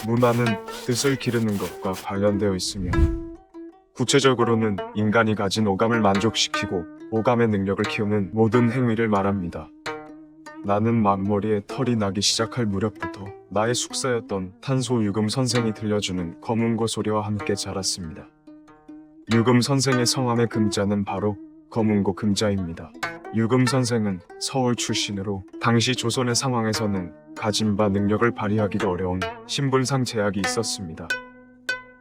문화는 뜻을 기르는 것과 관련되어 있으며 구체적으로는 인간이 가진 오감을 만족시키고 오감의 능력을 키우는 모든 행위를 말합니다. 나는 막머리에 털이 나기 시작할 무렵부터 나의 숙사였던 탄소 유금 선생이 들려주는 검은고 소리와 함께 자랐습니다. 유금 선생의 성함의 금자는 바로 검은고 금자입니다. 유금 선생은 서울 출신으로 당시 조선의 상황에서는 가진 바 능력을 발휘하기가 어려운 신분상 제약이 있었습니다.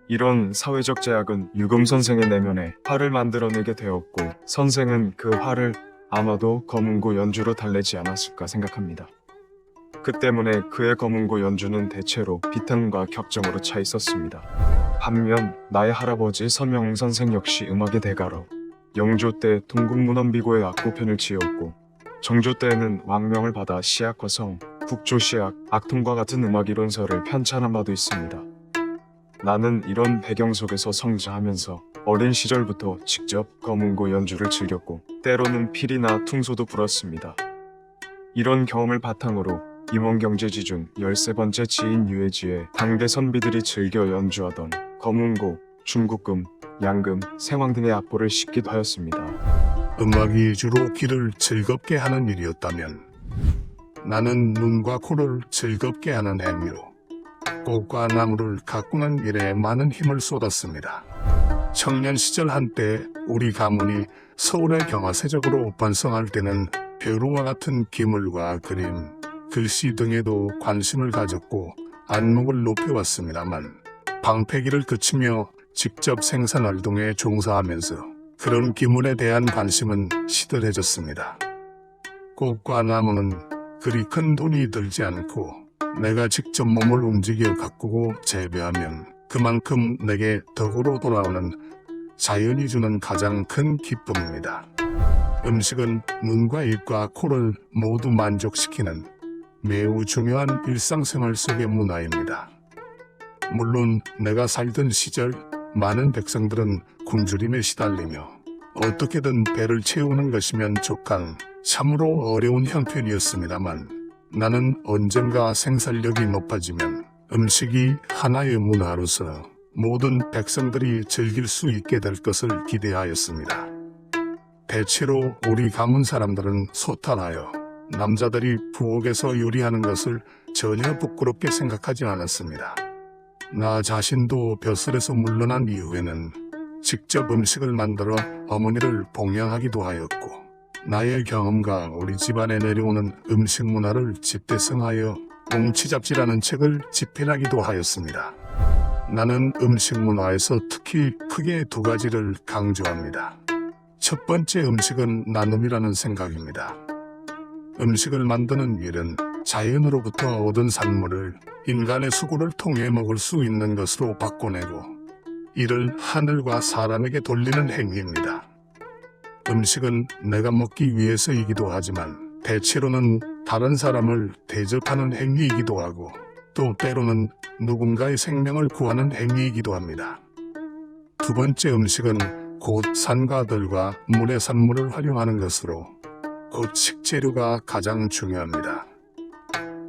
이런 사회적 제약은 유금 선생의 내면에 화를 만들어내게 되었고, 선생은 그 화를 아마도 검은고 연주로 달래지 않았을까 생각합니다. 그 때문에 그의 검은고 연주는 대체로 비탄과 격정으로 차 있었습니다. 반면 나의 할아버지 서명웅 선생 역시 음악의 대가로 영조 때 동국문헌비고의 악보편을 지었고, 정조 때에는 왕명을 받아 시약화성, 국조시약, 악통과 같은 음악 이론서를 편찬한 바도 있습니다. 나는 이런 배경 속에서 성장하면서 어린 시절부터 직접 검은고 연주를 즐겼고, 때로는 필이나 퉁소도 불었습니다. 이런 경험을 바탕으로 임원경제지 중 13번째 지인 유해지의 당대 선비들이 즐겨 연주하던 검은고, 중국금, 양금, 생황 등의 악보를 싣기도 하였습니다. 음악이 주로 귀를 즐겁게 하는 일이었다면 나는 눈과 코를 즐겁게 하는 행위로 꽃과 나무를 가꾸는 일에 많은 힘을 쏟았습니다. 청년 시절 한때 우리 가문이 서울의 경화세적으로 번성할 때는 벼루와 같은 기물과 그림, 글씨 등에도 관심을 가졌고 안목을 높여왔습니다만, 방패기를 그치며 직접 생산활동에 종사하면서 그런 기물에 대한 관심은 시들해졌습니다. 꽃과 나무는 그리 큰 돈이 들지 않고 내가 직접 몸을 움직여 가꾸고 재배하면 그만큼 내게 덕으로 돌아오는 자연이 주는 가장 큰 기쁨입니다. 음식은 눈과 입과 코를 모두 만족시키는 매우 중요한 일상생활 속의 문화입니다. 물론 내가 살던 시절 많은 백성들은 굶주림에 시달리며 어떻게든 배를 채우는 것이면 족한 참으로 어려운 형편이었습니다만, 나는 언젠가 생산력이 높아지면 음식이 하나의 문화로서 모든 백성들이 즐길 수 있게 될 것을 기대하였습니다. 대체로 우리 가문 사람들은 소탈하여 남자들이 부엌에서 요리하는 것을 전혀 부끄럽게 생각하지 않았습니다. 나 자신도 벼슬에서 물러난 이후에는 직접 음식을 만들어 어머니를 봉양하기도 하였고, 나의 경험과 우리 집안에 내려오는 음식 문화를 집대성하여 뭉치잡지라는 책을 집필하기도 하였습니다. 나는 음식 문화에서 특히 크게 두 가지를 강조합니다. 첫 번째 음식은 나눔이라는 생각입니다. 음식을 만드는 일은 자연으로부터 얻은 산물을 인간의 수고를 통해 먹을 수 있는 것으로 바꿔내고 이를 하늘과 사람에게 돌리는 행위입니다. 음식은 내가 먹기 위해서이기도 하지만 대체로는 다른 사람을 대접하는 행위이기도 하고, 또 때로는 누군가의 생명을 구하는 행위이기도 합니다. 두 번째 음식은 곧 산과 들과 물의 산물을 활용하는 것으로 곧 식재료가 가장 중요합니다.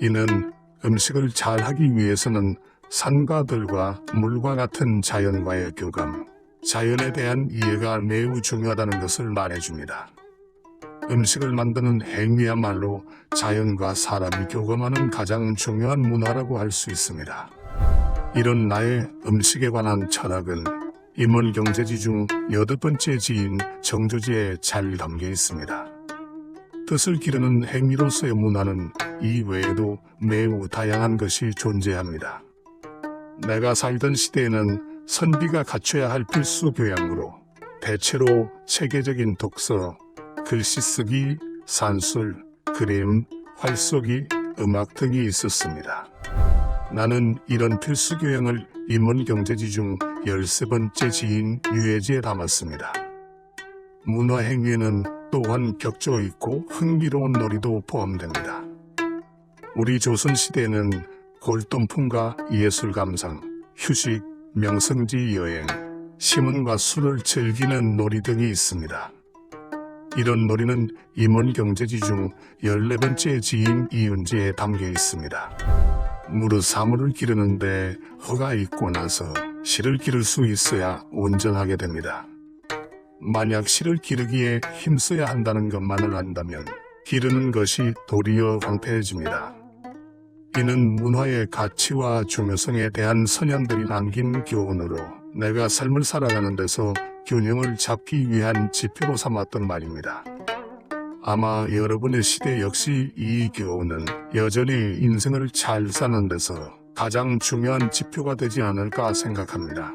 이는 음식을 잘 하기 위해서는 산과 들과 물과 같은 자연과의 교감, 자연에 대한 이해가 매우 중요하다는 것을 말해줍니다. 음식을 만드는 행위야말로 자연과 사람이 교감하는 가장 중요한 문화라고 할 수 있습니다. 이런 나의 음식에 관한 철학은 임원경제지 중 8번째 지인 정조지에 잘 담겨 있습니다. 뜻을 기르는 행위로서의 문화는 이 외에도 매우 다양한 것이 존재합니다. 내가 살던 시대에는 선비가 갖춰야 할 필수 교양으로 대체로 체계적인 독서, 글씨 쓰기, 산술, 그림, 활쏘기, 음악 등이 있었습니다. 나는 이런 필수 교양을 임원경제지 중 13번째 지인 유해지에 담았습니다. 문화행위에는 또한 격조 있고 흥미로운 놀이도 포함됩니다. 우리 조선시대에는 골동품과 예술 감상, 휴식, 명성지 여행, 시문과 술을 즐기는 놀이 등이 있습니다. 이런 놀이는 임원경제지 중 14번째 지인 이윤지에 담겨 있습니다. 무릇 사물을 기르는데 허가 있고 나서 실을 기를 수 있어야 온전하게 됩니다. 만약 실을 기르기에 힘써야 한다는 것만을 안다면 기르는 것이 도리어 황폐해집니다. 이는 문화의 가치와 중요성에 대한 선현들이 남긴 교훈으로 내가 삶을 살아가는 데서 균형을 잡기 위한 지표로 삼았던 말입니다. 아마 여러분의 시대 역시 이 교훈은 여전히 인생을 잘 사는 데서 가장 중요한 지표가 되지 않을까 생각합니다.